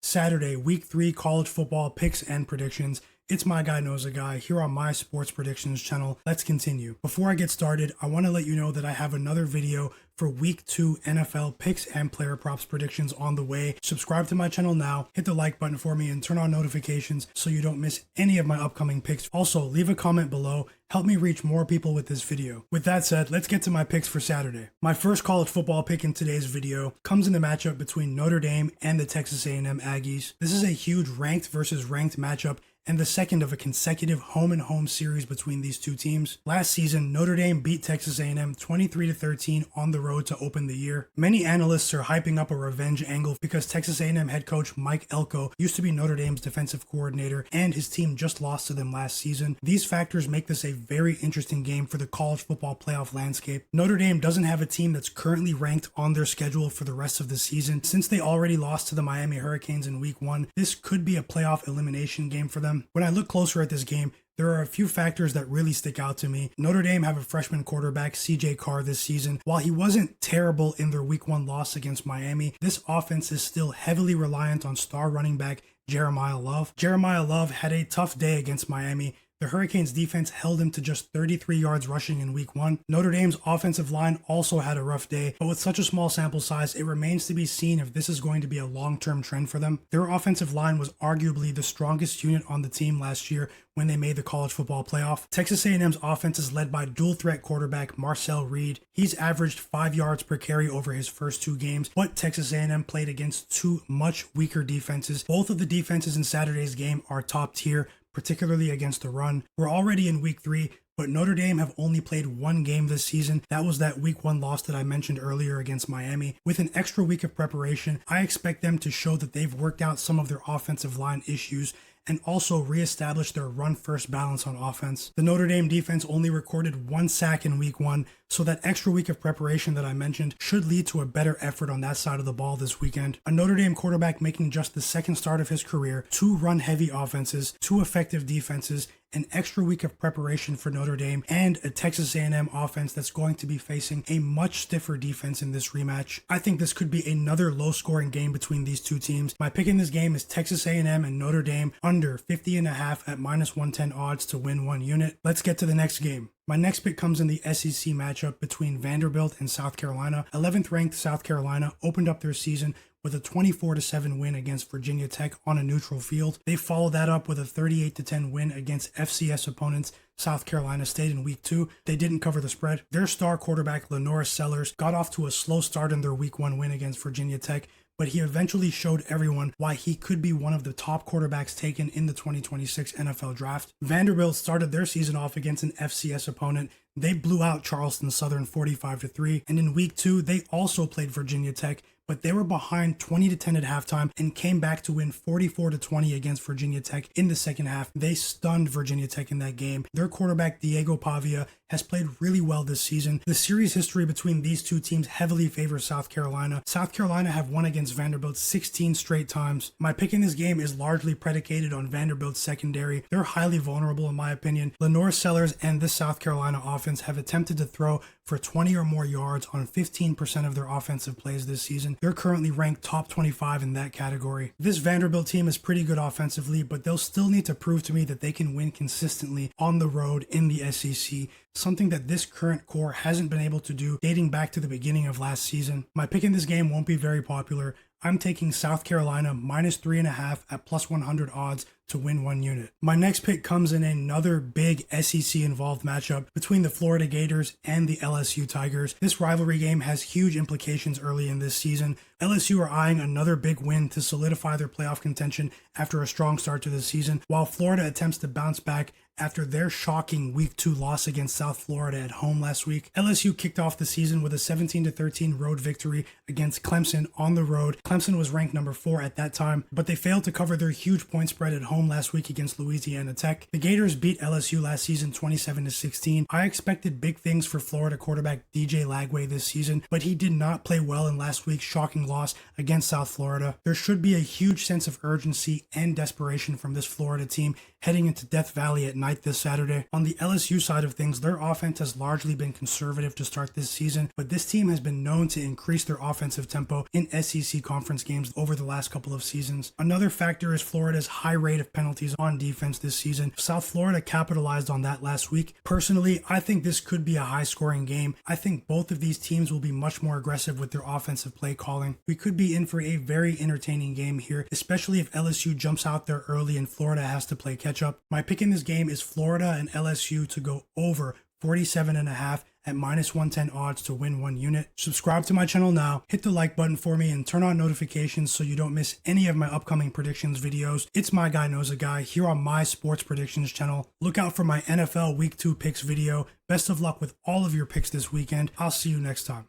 Saturday, Week 3 college football picks and predictions. It's Myguyknowsaguy here on my sports predictions channel. Let's continue. Before I get started, I want to let you know that I have another video for Week 2 NFL picks and player props predictions on the way. Subscribe to my channel now, hit the like button for me, and turn on notifications so you don't miss any of my upcoming picks. Also, leave a comment below. Help me reach more people with this video. With that said, let's get to my picks for Saturday. My first college football pick in today's video comes in the matchup between Notre Dame and the Texas A&M Aggies. This is a huge ranked versus ranked matchup and the second of a consecutive home-and-home series between these two teams. Last season, Notre Dame beat Texas A&M 23-13 on the road to open the year. Many analysts are hyping up a revenge angle because Texas A&M head coach Mike Elko used to be Notre Dame's defensive coordinator, and his team just lost to them last season. These factors make this a very interesting game for the college football playoff landscape. Notre Dame doesn't have a team that's currently ranked on their schedule for the rest of the season. Since they already lost to the Miami Hurricanes in Week 1, this could be a playoff elimination game for them. When I look closer at this game, there are a few factors that really stick out to me. Notre Dame have a freshman quarterback, CJ Carr, this season. While he wasn't terrible in their Week 1 loss against Miami, this offense is still heavily reliant on star running back Jeremiah Love. Jeremiah Love had a tough day against Miami. The Hurricanes defense held him to just 33 yards rushing in Week 1. Notre Dame's offensive line also had a rough day, but with such a small sample size, it remains to be seen if this is going to be a long-term trend for them. Their offensive line was arguably the strongest unit on the team last year when they made the college football playoff. Texas A&M's offense is led by dual-threat quarterback Marcel Reed. He's averaged 5 yards per carry over his first 2 games, but Texas A&M played against 2 much weaker defenses. Both of the defenses in Saturday's game are top tier, particularly against the run. We're already in Week 3, but Notre Dame have only played 1 game this season. That was that Week 1 loss that I mentioned earlier against Miami. With an extra week of preparation, I expect them to show that they've worked out some of their offensive line issues and also reestablish their run-first balance on offense. The Notre Dame defense only recorded 1 sack in Week 1, so that extra week of preparation that I mentioned should lead to a better effort on that side of the ball this weekend. A Notre Dame quarterback making just the second start of his career, 2 run-heavy offenses, 2 effective defenses, an extra week of preparation for Notre Dame, and a Texas A&M offense that's going to be facing a much stiffer defense in this rematch. I think this could be another low-scoring game between these two teams. My pick in this game is Texas A&M and Notre Dame under 50.5 at -110 odds to win 1 unit. Let's get to the next game. My next pick comes in the SEC matchup between Vanderbilt and South Carolina. 11th ranked South Carolina opened up their season with a 24-7 win against Virginia Tech on a neutral field. They followed that up with a 38-10 win against FCS opponents South Carolina State in Week 2. They didn't cover the spread. Their star quarterback, LaNorris Sellers, got off to a slow start in their Week 1 win against Virginia Tech, but he eventually showed everyone why he could be one of the top quarterbacks taken in the 2026 NFL Draft. Vanderbilt started their season off against an FCS opponent. They blew out Charleston Southern 45-3, and in Week 2, they also played Virginia Tech, but they were behind 20-10 at halftime and came back to win 44-20 against Virginia Tech in the second half. They stunned Virginia Tech in that game. Their quarterback, Diego Pavia, has played really well this season. The series history between these two teams heavily favors South Carolina. South Carolina have won against Vanderbilt 16 straight times. My pick in this game is largely predicated on Vanderbilt's secondary. They're highly vulnerable in my opinion. LaNorris Sellers and this South Carolina offense have attempted to throw for 20 or more yards on 15% of their offensive plays this season. They're currently ranked top 25 in that category. This Vanderbilt team is pretty good offensively, but they'll still need to prove to me that they can win consistently on the road in the SEC, something that this current core hasn't been able to do dating back to the beginning of last season. My pick in this game won't be very popular. I'm taking South Carolina -3.5 at +100 odds to win 1 unit. My next pick comes in another big SEC involved matchup between the Florida Gators and the LSU Tigers. This rivalry game has huge implications early in this season. LSU are eyeing another big win to solidify their playoff contention after a strong start to the season, while Florida attempts to bounce back after their shocking Week 2 loss against South Florida at home last week. LSU kicked off the season with a 17-13 road victory against Clemson on the road. Clemson was ranked number 4 at that time, but they failed to cover their huge point spread at home home last week against Louisiana Tech. The Gators beat LSU last season 27-16. I expected big things for Florida quarterback DJ Lagway this season, but he did not play well in last week's shocking loss against South Florida. There should be a huge sense of urgency and desperation from this Florida team heading into Death Valley at night this Saturday. On the LSU side of things, their offense has largely been conservative to start this season, but this team has been known to increase their offensive tempo in SEC conference games over the last couple of seasons. Another factor is Florida's high rate of penalties on defense this season. South Florida capitalized on that last week. Personally, I think this could be a high-scoring game. I think both of these teams will be much more aggressive with their offensive play calling. We could be in for a very entertaining game here, especially if LSU jumps out there early and Florida has to play catch-up. My pick in this game is Florida and LSU to go over 47.5 at -110 odds to win 1 unit. Subscribe to my channel now, hit the like button for me, and turn on notifications so you don't miss any of my upcoming predictions videos. It's My Guy Knows a Guy here on my sports predictions channel. Look out for my NFL Week 2 picks video. Best of luck with all of your picks this weekend. I'll see you next time.